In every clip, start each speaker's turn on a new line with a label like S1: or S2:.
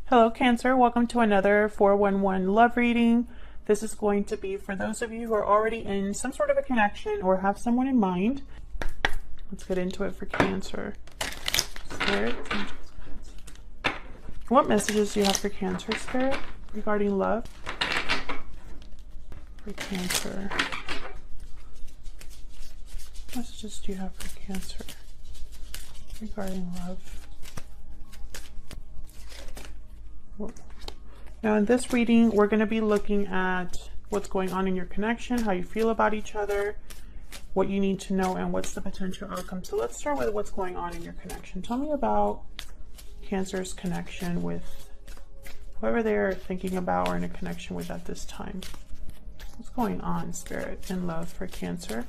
S1: Hello Cancer, welcome to another 411 love reading. This is going to be for those of you who are already in some sort of a connection or have someone in mind. Let's get into it for Cancer. Spirit, what messages do you have for Cancer, Spirit, regarding love? For Cancer. What messages do you have for Cancer regarding love? Now in this reading, we're going to be looking at what's going on in your connection, how you feel about each other, what you need to know, and what's the potential outcome. So let's start with what's going on in your connection. Tell me about Cancer's connection with whoever they're thinking about or in a connection with at this time. What's going on, Spirit, in love for Cancer?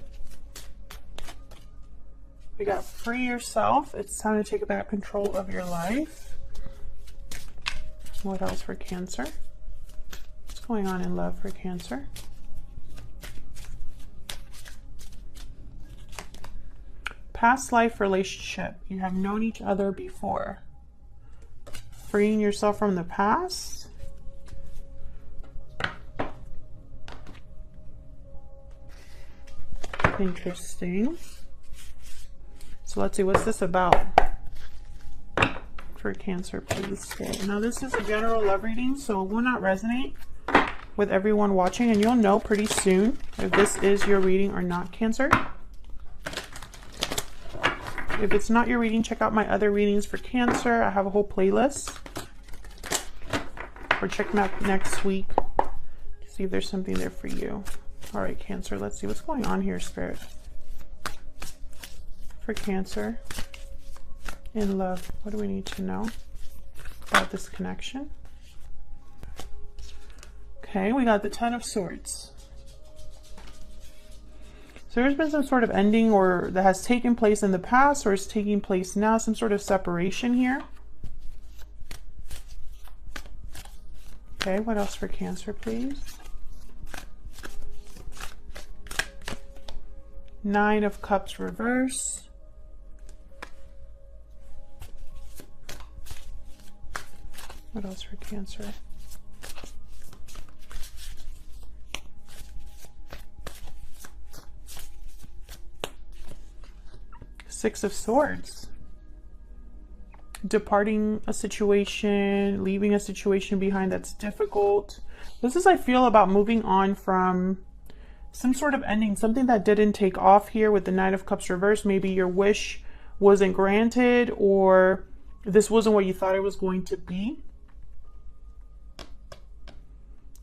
S1: We got free yourself. It's time to take back control of your life. What else for Cancer? What's going on in love for Cancer? Past life relationship. You have known each other before. Freeing yourself from the past. Interesting. So let's see, what's this about? For Cancer, please. Okay. Now this is a general love reading, so it will not resonate with everyone watching, and you'll know pretty soon if this is your reading or not, Cancer. If it's not your reading, check out my other readings for Cancer. I have a whole playlist. Or check back next week to see if there's something there for you. All right, Cancer, let's see what's going on here, Spirit. For Cancer. In love, what do we need to know about this connection? Okay, we got the Ten of Swords. So there's been some sort of ending or that has taken place in the past or is taking place now, some sort of separation here. Okay, what else for Cancer, please? Nine of Cups reverse. What else for Cancer? Six of Swords. Departing a situation, leaving a situation behind that's difficult. This is, I feel, about moving on from some sort of ending, something that didn't take off here with the Nine of Cups reversed. Maybe your wish wasn't granted, or this wasn't what you thought it was going to be.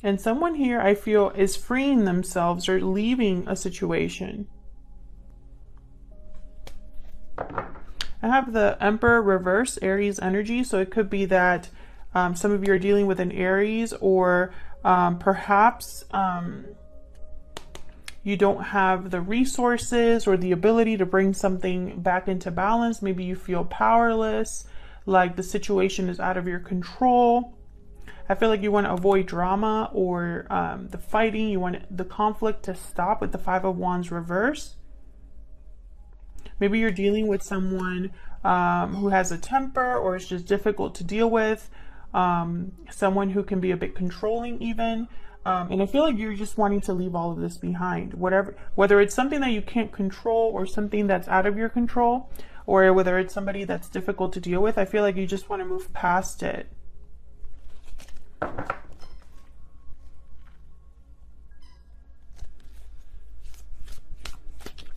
S1: And someone here, I feel, is freeing themselves or leaving a situation. I have the Emperor reverse, Aries energy. So it could be that some of you are dealing with an Aries, or perhaps you don't have the resources or the ability to bring something back into balance. Maybe you feel powerless, like the situation is out of your control. I feel like you want to avoid drama or the fighting. You want the conflict to stop with the Five of Wands reverse. Maybe you're dealing with someone who has a temper or is just difficult to deal with. Someone who can be a bit controlling even. And I feel like you're just wanting to leave all of this behind. Whether it's something that you can't control or something that's out of your control, or whether it's somebody that's difficult to deal with, I feel like you just want to move past it.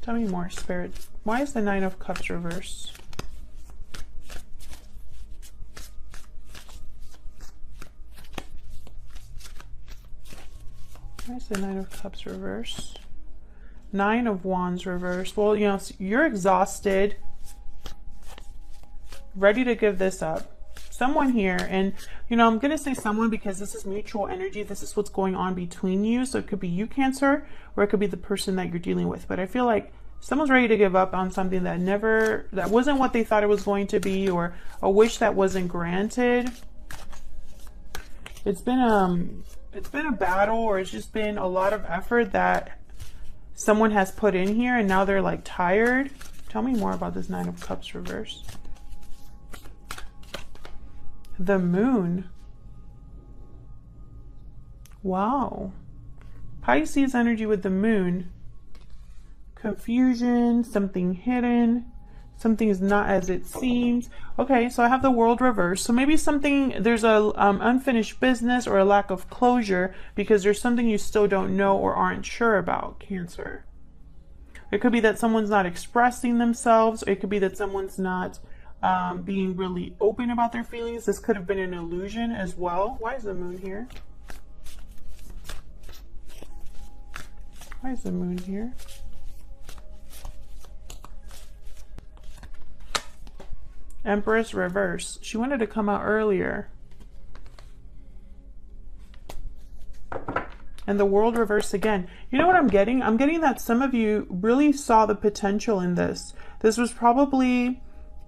S1: Tell me more, Spirit. Why is the Nine of Cups reversed? Why is the Nine of Cups reversed? Nine of Wands reversed. Well, you know, you're exhausted, ready to give this up. Someone here, and you know, I'm going to say someone because this is mutual energy. This is what's going on between you. So it could be you, Cancer, or it could be the person that you're dealing with. But I feel like someone's ready to give up on something that wasn't what they thought it was going to be, or a wish that wasn't granted. It's been a battle, or it's just been a lot of effort that someone has put in here, and now they're like tired. Tell me more about this Nine of Cups reverse. The Moon. Wow. Pisces energy with the moon. Confusion, something hidden, something is not as it seems. Okay, so I have the world reversed. So maybe something, there's a unfinished business or a lack of closure because there's something you still don't know or aren't sure about, Cancer. It could be that someone's not expressing themselves. Or it could be that someone's not being really open about their feelings. This could have been an illusion as well. Why is the moon here? Why is the moon here? Empress reverse. She wanted to come out earlier. And the world reverse again. You know what I'm getting? I'm getting that some of you really saw the potential in this. This was probably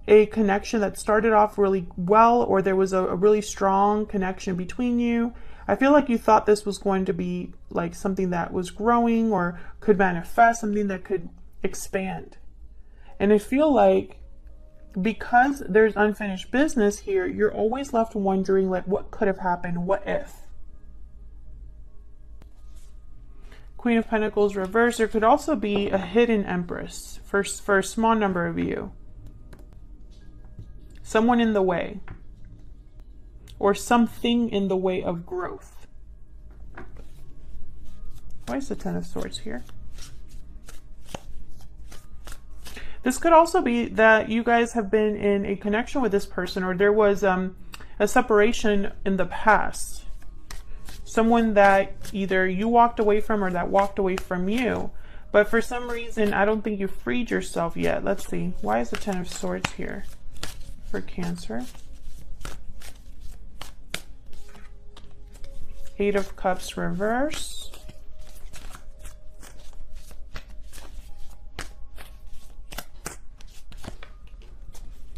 S1: a connection that started off really well, or there was a really strong connection between you. I feel like you thought this was going to be like something that was growing or could manifest, something that could expand. And I feel like because there's unfinished business here, you're always left wondering, like, what could have happened? What if? Queen of Pentacles reverse. There could also be a hidden Empress for a small number of you. Someone in the way. Or something in the way of growth. Why is the Ten of Swords here? This could also be that you guys have been in a connection with this person, or there was a separation in the past. Someone that either you walked away from or that walked away from you. But for some reason, I don't think you freed yourself yet. Let's see. Why is the Ten of Swords here for Cancer? Eight of Cups reverse.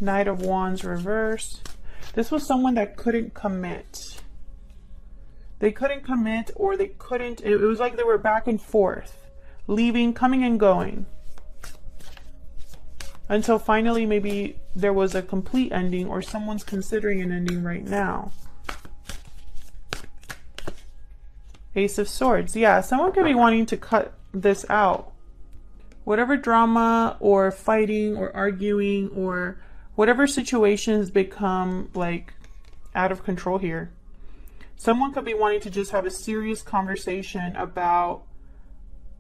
S1: Knight of Wands reverse. This was someone that couldn't commit. They couldn't commit, or they couldn't, it was like they were back and forth, leaving, coming and going. Until finally maybe there was a complete ending, or someone's considering an ending right now. Ace of Swords. Yeah, someone could be wanting to cut this out. Whatever drama or fighting or arguing or whatever situation has become like out of control here. Someone could be wanting to just have a serious conversation about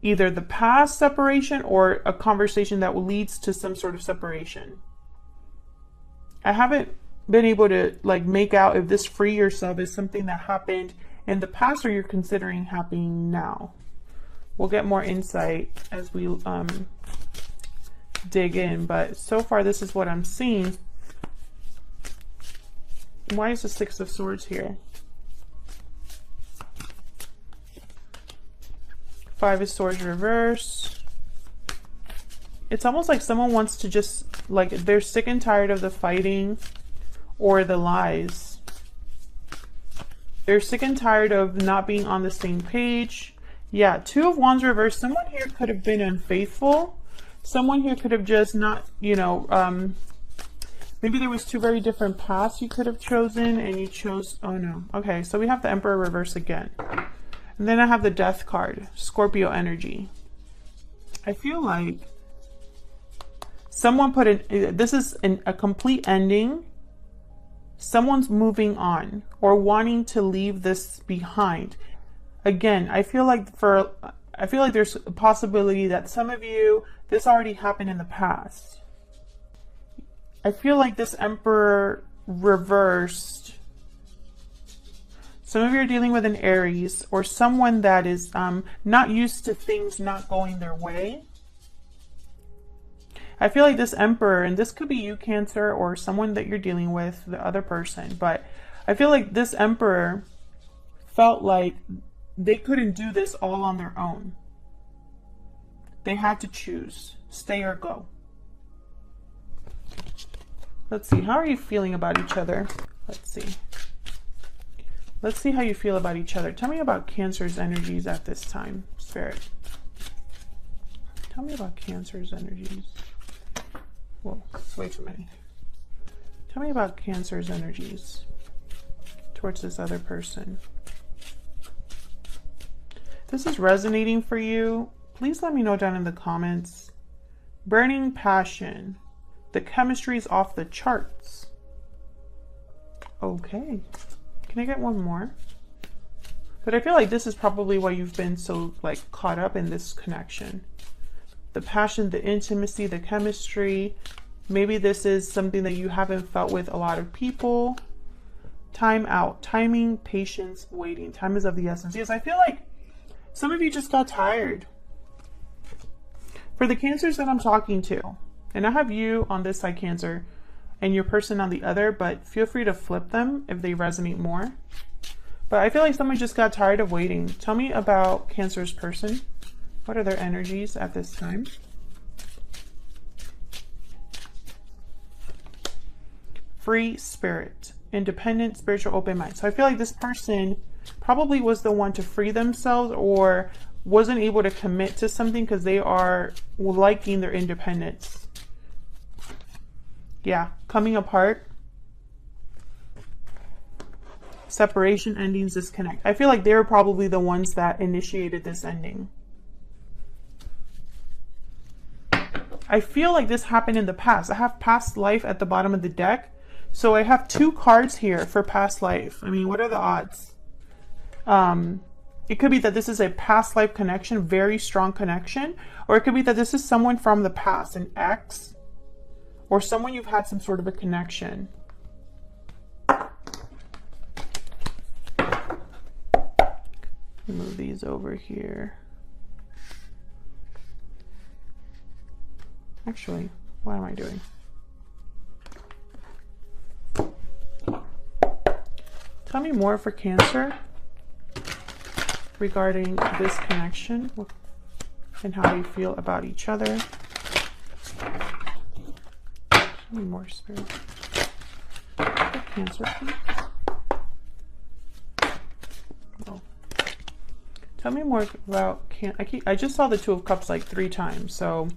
S1: either the past separation or a conversation that leads to some sort of separation. I haven't been able to like make out if this free yourself is something that happened in the past or you're considering happening now. We'll get more insight as we dig in, but so far this is what I'm seeing. Why is the Six of Swords here? Five of Swords reverse. It's almost like someone wants to just, like, they're sick and tired of the fighting or the lies. They're sick and tired of not being on the same page. Yeah, Two of Wands reverse. Someone here could have been unfaithful. Someone here could have just not, you know, maybe there was two very different paths you could have chosen and you chose, oh no. Okay, so we have the Emperor reverse again. And then I have the Death card, Scorpio energy. I feel like someone put in, this is a complete ending. Someone's moving on or wanting to leave this behind. Again, I feel like there's a possibility that some of you, this already happened in the past. I feel like this Emperor reversed. Some of you are dealing with an Aries or someone that is not used to things not going their way. I feel like this Emperor, and this could be you, Cancer, or someone that you're dealing with, the other person, but I feel like this Emperor felt like they couldn't do this all on their own. They had to choose, stay or go. Let's see, how are you feeling about each other? Let's see. Let's see how you feel about each other. Tell me about Cancer's energies at this time, Spirit. Tell me about Cancer's energies. Whoa, it's way too many. Tell me about Cancer's energies towards this other person. this is resonating for you, please let me know down in the comments. Burning passion. The chemistry is off the charts. Okay. Can I get one more? But I feel like this is probably why you've been so like caught up in this connection. The passion, the intimacy, the chemistry. Maybe this is something that you haven't felt with a lot of people. Time out. Timing, patience, waiting. Time is of the essence. Yes, I feel like some of you just got tired. For the Cancers that I'm talking to, and I have you on this side, Cancer, and your person on the other, but feel free to flip them if they resonate more. But I feel like someone just got tired of waiting. Tell me about Cancer's person. What are their energies at this time? Free spirit, independent, spiritual, open mind. So I feel like this person probably was the one to free themselves or wasn't able to commit to something because they are liking their independence. Yeah, coming apart. Separation, endings, disconnect. I feel like they were probably the ones that initiated this ending. I feel like this happened in the past. I have past life at the bottom of the deck. So I have 2 cards here for past life. I mean, what are the odds? It could be that this is a past life connection, very strong connection. Or it could be that this is someone from the past, an ex. Or someone you've had some sort of a connection. Move these over here. Actually, what am I doing? Tell me more for Cancer regarding this connection and how you feel about each other. Tell me more, Spirit. For Cancer, please. Oh. Tell me more about I just saw the 2 of Cups like 3 times, so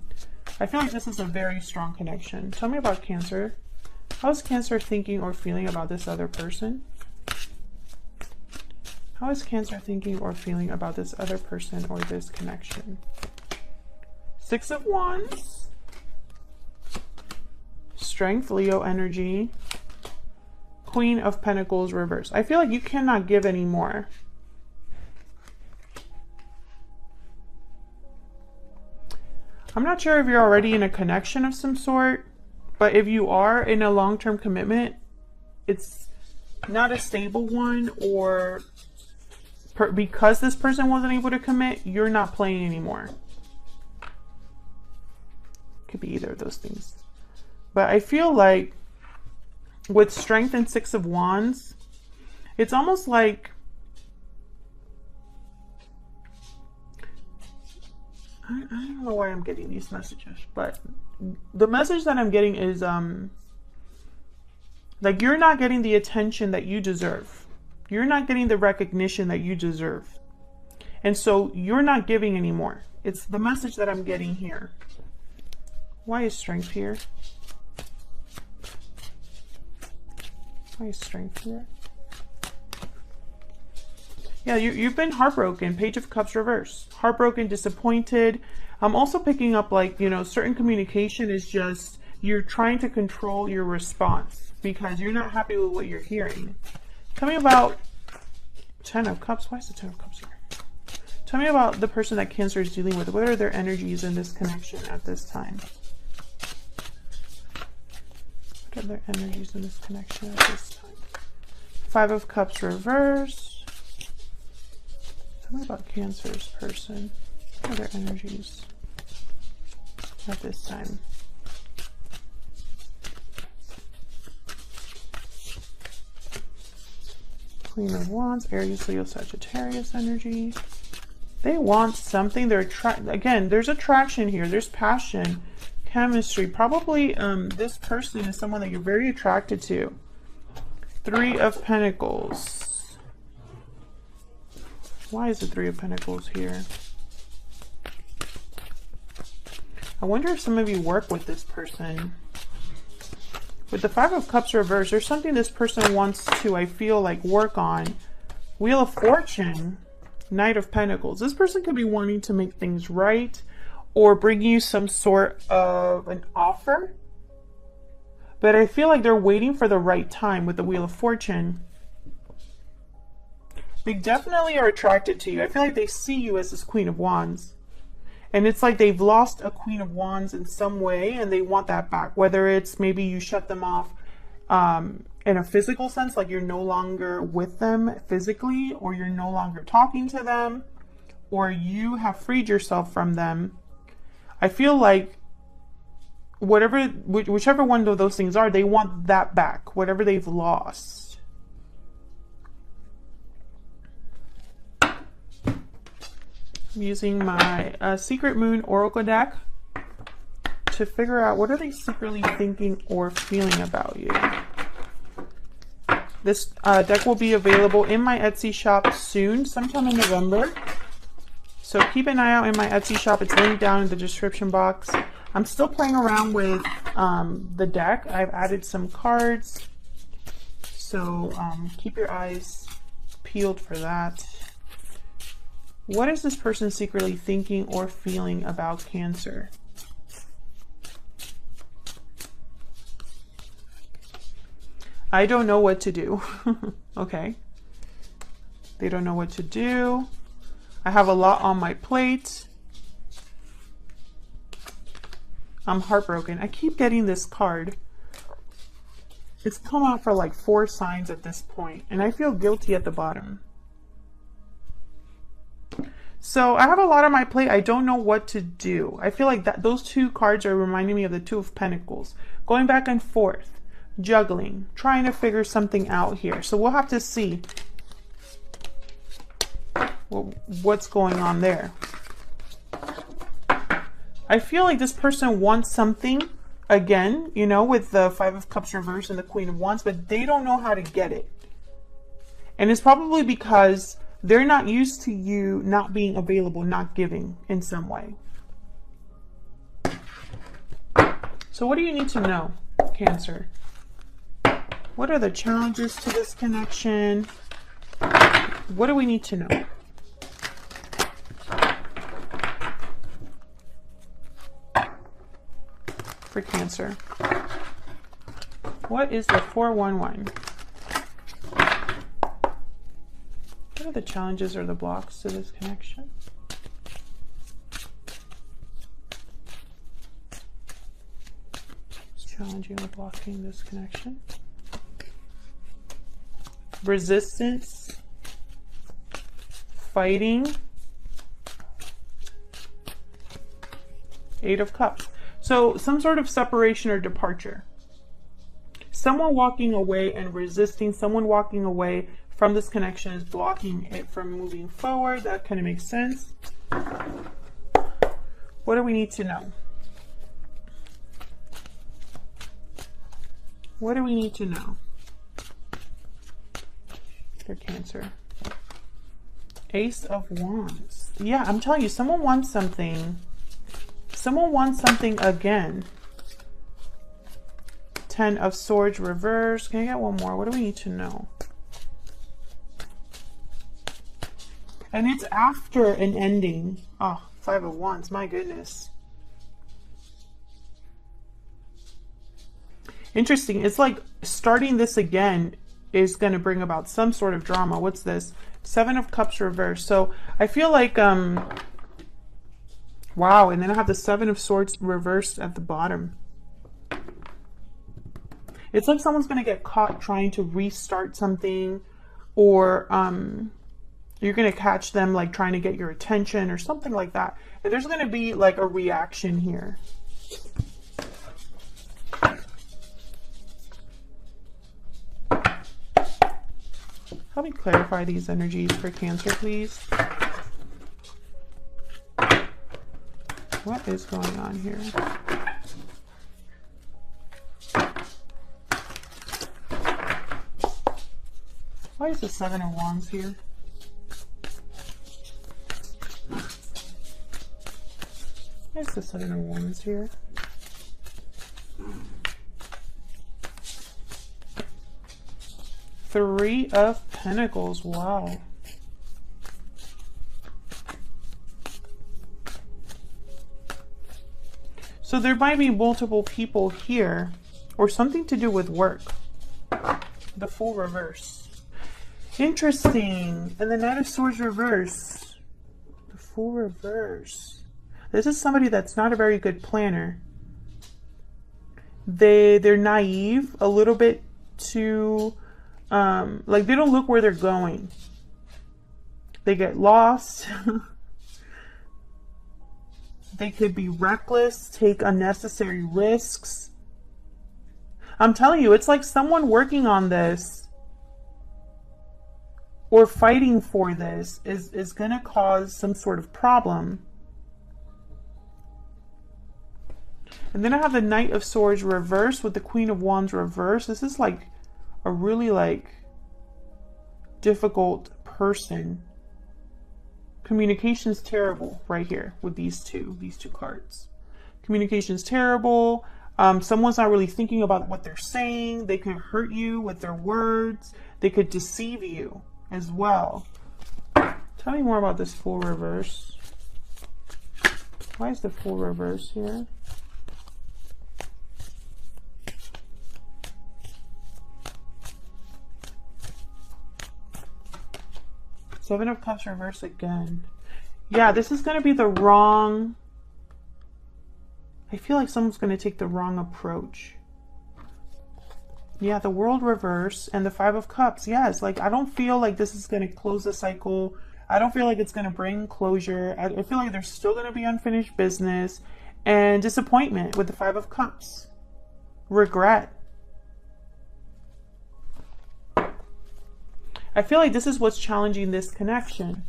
S1: I feel like this is a very strong connection. Tell me about Cancer. How is Cancer thinking or feeling about this other person? How is Cancer thinking or feeling about this other person or this connection? 6 of Wands. Strength, Leo energy. Queen of Pentacles reverse. I feel like you cannot give anymore. I'm not sure if you're already in a connection of some sort, but if you are in a long-term commitment, it's not a stable one, or because this person wasn't able to commit, you're not playing anymore. Could be either of those things. But I feel like with Strength and 6 of Wands, it's almost like I don't know why I'm getting these messages, but the message that I'm getting is like you're not getting the attention that you deserve. You're not getting the recognition that you deserve. And so you're not giving anymore. It's the message that I'm getting here. Why is Strength here? Why is Strength here? Yeah, you've been heartbroken. Page of Cups reverse. Heartbroken, disappointed. I'm also picking up like, you know, certain communication is just, you're trying to control your response because you're not happy with what you're hearing. Tell me about 10 of Cups. Why is the 10 of Cups here? Tell me about the person that Cancer is dealing with. What are their energies in this connection at this time? What are their energies in this connection at this time? 5 of Cups reverse. Tell me about Cancer's person. What are their energies at this time? Queen of Wands, Aries, Leo, Sagittarius energy. They want something. They're again, there's attraction here. There's passion, chemistry. Probably this person is someone that you're very attracted to. 3 of Pentacles. Why is the 3 of Pentacles here? I wonder if some of you work with this person. With the 5 of Cups reversed, there's something this person wants to, I feel like, work on. Wheel of Fortune. Knight of Pentacles. This person could be wanting to make things right or bring you some sort of an offer. But I feel like they're waiting for the right time with the Wheel of Fortune. They definitely are attracted to you. I feel like they see you as this Queen of Wands. And it's like they've lost a Queen of Wands in some way and they want that back. Whether it's maybe you shut them off in a physical sense, like you're no longer with them physically, or you're no longer talking to them, or you have freed yourself from them. I feel like whichever one of those things are, they want that back, whatever they've lost. I'm using my Secret Moon Oracle deck to figure out what are they secretly thinking or feeling about you. This deck will be available in my Etsy shop soon, sometime in November. So keep an eye out in my Etsy shop. It's linked down in the description box. I'm still playing around with the deck. I've added some cards. So keep your eyes peeled for that. What is this person secretly thinking or feeling about Cancer? I don't know what to do. Okay. They don't know what to do. I have a lot on my plate. I'm heartbroken. I keep getting this card. It's come out for like 4 signs at this point, and I feel guilty at the bottom. So I have a lot on my plate. I don't know what to do. I feel like those 2 cards are reminding me of the Two of Pentacles. Going back and forth. Juggling, trying to figure something out here. So we'll have to see what's going on there. I feel like this person wants something, again, you know, with the Five of Cups reversed and the Queen of Wands, but they don't know how to get it. And it's probably because they're not used to you not being available, not giving in some way. So what do you need to know, Cancer? What are the challenges to this connection? What do we need to know? For Cancer. What is the 411? What are the challenges or the blocks to this connection? It's challenging or blocking this connection. Resistance, fighting, 8 of Cups. So some sort of separation or departure. Someone walking away and resisting, someone walking away from this connection is blocking it from moving forward. That kind of makes sense. What do we need to know? What do we need to know? For Cancer. Ace of Wands. Yeah, I'm telling you, someone wants something. Someone wants something again. 10 of Swords reversed. Can I get one more? What do we need to know? And it's after an ending. Oh, 5 of Wands. My goodness. Interesting. It's like starting this again is going to bring about some sort of drama. What's this? 7 of Cups reversed. So I feel like, wow. And then I have the 7 of Swords reversed at the bottom. It's like someone's going to get caught trying to restart something, or you're going to catch them like trying to get your attention or something like that. And there's going to be like a reaction here. Help me clarify these energies for Cancer, please. What is going on here? Why is the 7 of Wands here? Why is the 7 of Wands here? Three of Pentacles. Wow. So there might be multiple people here, or something to do with work. The Fool reverse. Interesting. And the Knight of Swords reverse. The Fool reverse. This is somebody that's not a very good planner. They're naive, a little bit too, like they don't look where they're going. They get lost. They could be reckless, take unnecessary risks. I'm telling you, it's like someone working on this or fighting for this is going to cause some sort of problem. And then I have the Knight of Swords reverse with the Queen of Wands reverse. This is like a really like difficult person. Communication's terrible right here with these two cards. Communication's terrible. Someone's not really thinking about what they're saying. They could hurt you with their words. They could deceive you as well. Tell me more about this Fool reverse. Why is the Fool reverse here? Seven of Cups reverse again. Yeah, this is going to be the wrong... I feel like someone's going to take the wrong approach. Yeah, the World reverse and the Five of Cups. Yes, like I don't feel like this is going to close the cycle. I don't feel like it's going to bring closure. I feel like there's still going to be unfinished business and disappointment with the Five of Cups. Regret. I feel like this is what's challenging this connection.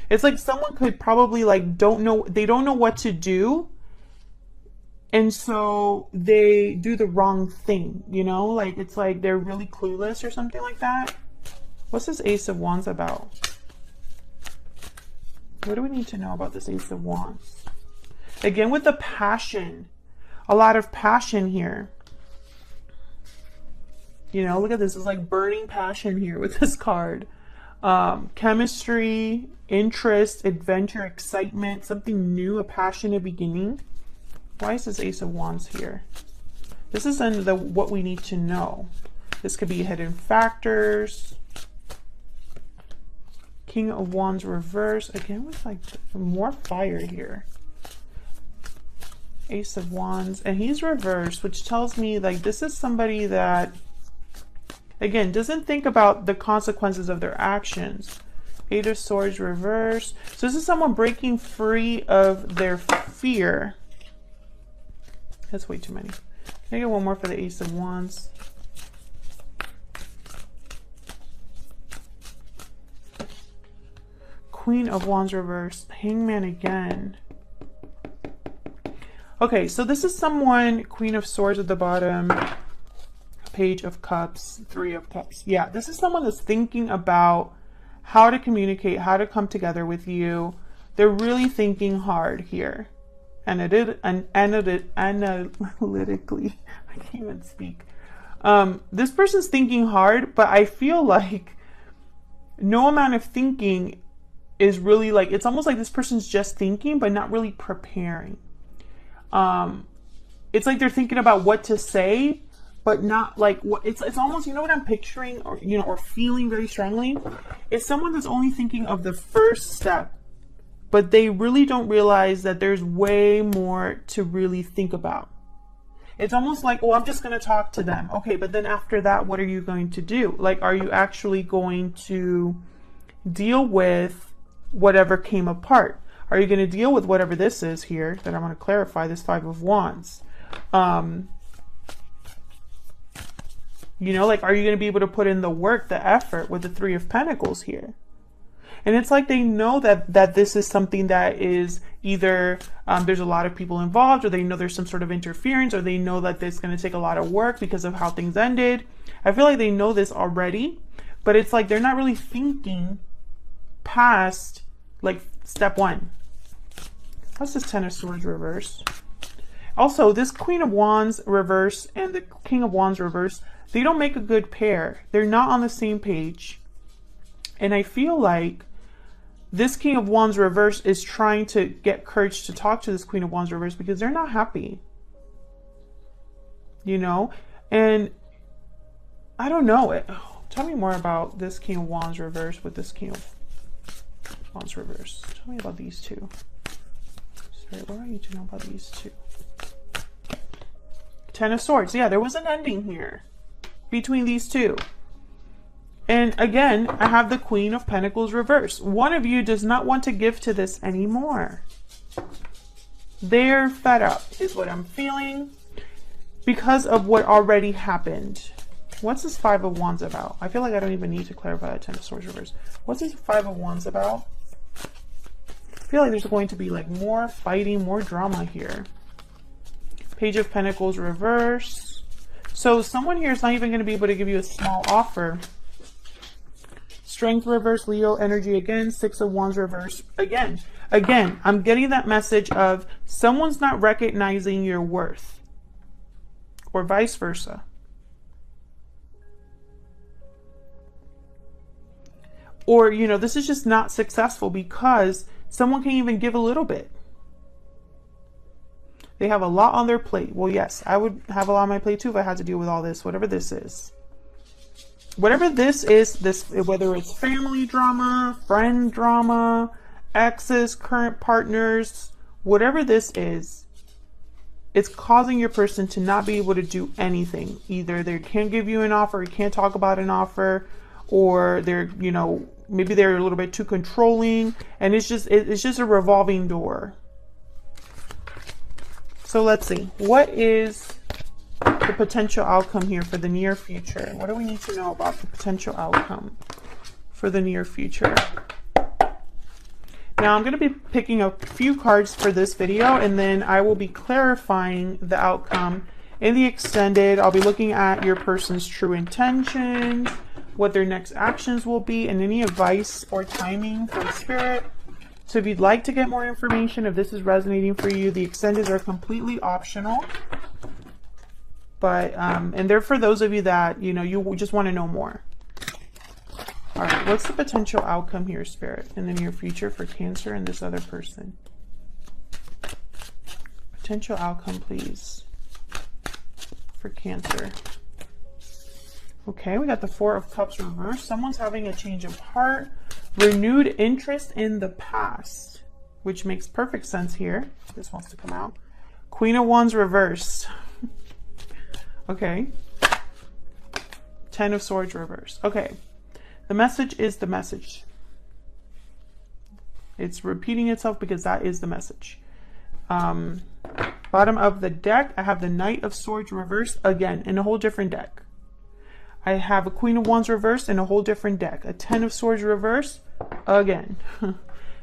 S1: It's like someone could probably like they don't know what to do. And so they do the wrong thing, you know? Like it's like they're really clueless or something like that. What's this Ace of Wands about? What do we need to know about this Ace of Wands? Again, with the passion. A lot of passion here. You know, look at this. It's like burning passion here with this card. Chemistry, interest, adventure, excitement, something new, a passionate beginning. Why is this Ace of Wands here? This is in the what we need to know. This could be hidden factors. King of Wands reverse. Again, with like more fire here. Ace of Wands. And he's reversed, which tells me like this is somebody that... Again, doesn't think about the consequences of their actions. Eight of Swords reverse. So this is someone breaking free of their fear. That's way too many. Can I get one more for the Ace of Wands? Queen of Wands reverse. Hangman again. Okay, so this is someone, Queen of Swords at the bottom. Page of Cups, Three of Cups. Yeah, this is someone that's thinking about how to communicate, how to come together with you. They're really thinking hard here. Analytically, I can't even speak. This person's thinking hard, but I feel like no amount of thinking is really like, it's almost like this person's just thinking, but not really preparing. It's like they're thinking about what to say, but not like what it's almost, you know what I'm picturing or, you know, or feeling very strongly? It's someone that's only thinking of the first step, but they really don't realize that there's way more to really think about. It's almost like, oh, I'm just going to talk to them. Okay, but then after that, what are you going to do? Like, are you actually going to deal with whatever came apart? Are you going to deal with whatever this is here that I want to clarify, this Five of Wands? You know, like, are you going to be able to put in the work, the effort with the Three of Pentacles here? And it's like they know that this is something that is either there's a lot of people involved, or they know there's some sort of interference, or they know that it's going to take a lot of work because of how things ended. I feel like they know this already, but it's like they're not really thinking past like step one. What's this Ten of Swords reverse? Also, this Queen of Wands reverse and the King of Wands reverse, they don't make a good pair. They're not on the same page. And I feel like this King of Wands reverse is trying to get courage to talk to this Queen of Wands reverse because they're not happy. You know? And I don't know. Tell me more about this King of Wands reverse with this King of Wands reverse. Tell me about these two. Spirit, what do I need to know about these two? Ten of Swords. Yeah, there was an ending here between these two. And again, I have the Queen of Pentacles reverse. One of you does not want to give to this anymore. They're fed up, is what I'm feeling, because of what already happened. What's this Five of Wands about? I feel like I don't even need to clarify that Ten of Swords reverse. What's this Five of Wands about? I feel like there's going to be like more fighting, more drama here. Page of Pentacles reverse. So someone here is not even going to be able to give you a small offer. Strength reverse, Leo energy again, Six of Wands reverse again. Again, I'm getting that message of someone's not recognizing your worth, or vice versa. Or, you know, this is just not successful because someone can't even give a little bit. They have a lot on their plate. Well, yes, I would have a lot on my plate too if I had to deal with all this, whatever this is. Whatever this is, whether it's family drama, friend drama, exes, current partners, whatever this is, it's causing your person to not be able to do anything. Either they can't give you an offer, or can't talk about an offer, or they're, you know, maybe they're a little bit too controlling, and it's just a revolving door. So let's see, what is the potential outcome here for the near future? What do we need to know about the potential outcome for the near future? Now I'm going to be picking a few cards for this video, and then I will be clarifying the outcome in the extended. I'll be looking at your person's true intentions, what their next actions will be, and any advice or timing from Spirit. So if you'd like to get more information, if this is resonating for you, the extendeds are completely optional. But, and they're for those of you that, you know, you just want to know more. All right, what's the potential outcome here, Spirit, in the near future for Cancer and this other person? Potential outcome, please, for Cancer. Okay, we got the Four of Cups reversed. Someone's having a change of heart, renewed interest in the past, which makes perfect sense here. This wants to come out. Queen of Wands reversed. Okay. Ten of Swords reversed. Okay. The message is the message. It's repeating itself because that is the message. Bottom of the deck, I have the Knight of Swords reversed again in a whole different deck. I have a Queen of Wands reversed in a whole different deck. A Ten of Swords reversed again.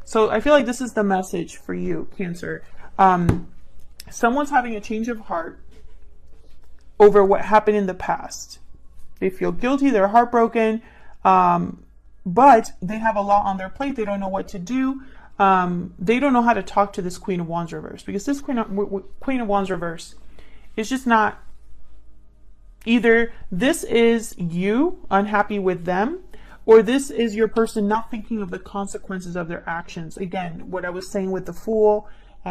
S1: So I feel like this is the message for you, Cancer. Someone's having a change of heart over what happened in the past. They feel guilty, they're heartbroken, but they have a lot on their plate. They don't know what to do. They don't know how to talk to this Queen of Wands reverse, because this Queen of Wands reverse is just not, either this is you unhappy with them, or this is your person not thinking of the consequences of their actions. Again, what I was saying with the Fool,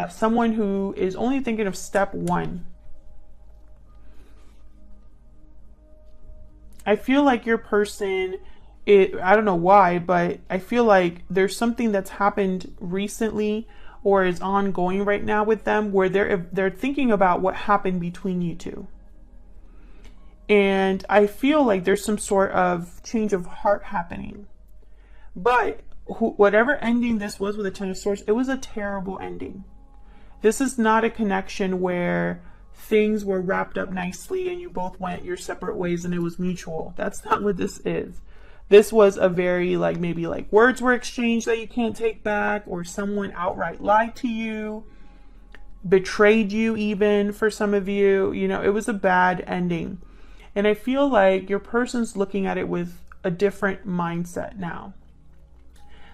S1: someone who is only thinking of step one. I feel like your person, I don't know why, but I feel like there's something that's happened recently or is ongoing right now with them where they're thinking about what happened between you two. And I feel like there's some sort of change of heart happening. But whatever ending this was with the Ten of Swords, it was a terrible ending. This is not a connection where things were wrapped up nicely and you both went your separate ways and it was mutual. That's not what this is. This was a very, like, maybe like words were exchanged that you can't take back, or someone outright lied to you, betrayed you even for some of you. You know, it was a bad ending. And I feel like your person's looking at it with a different mindset now.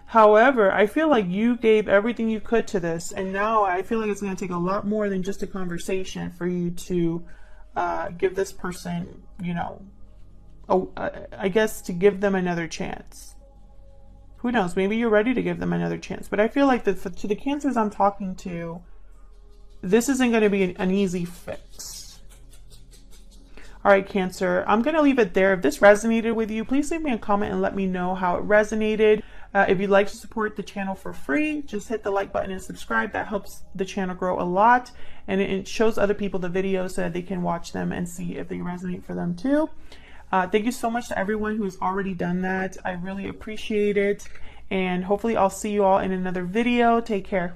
S1: However, I feel like you gave everything you could to this, and now I feel like it's going to take a lot more than just a conversation for you to give this person, you know, I guess to give them another chance. Who knows? Maybe you're ready to give them another chance. But I feel like to the Cancers I'm talking to, this isn't going to be an easy fix. All right, Cancer, I'm going to leave it there. If this resonated with you, please leave me a comment and let me know how it resonated. If you'd like to support the channel for free, just hit the like button and subscribe. That helps the channel grow a lot, and it shows other people the videos so that they can watch them and see if they resonate for them too. Thank you so much to everyone who has already done that. I really appreciate it, and hopefully I'll see you all in another video. Take care.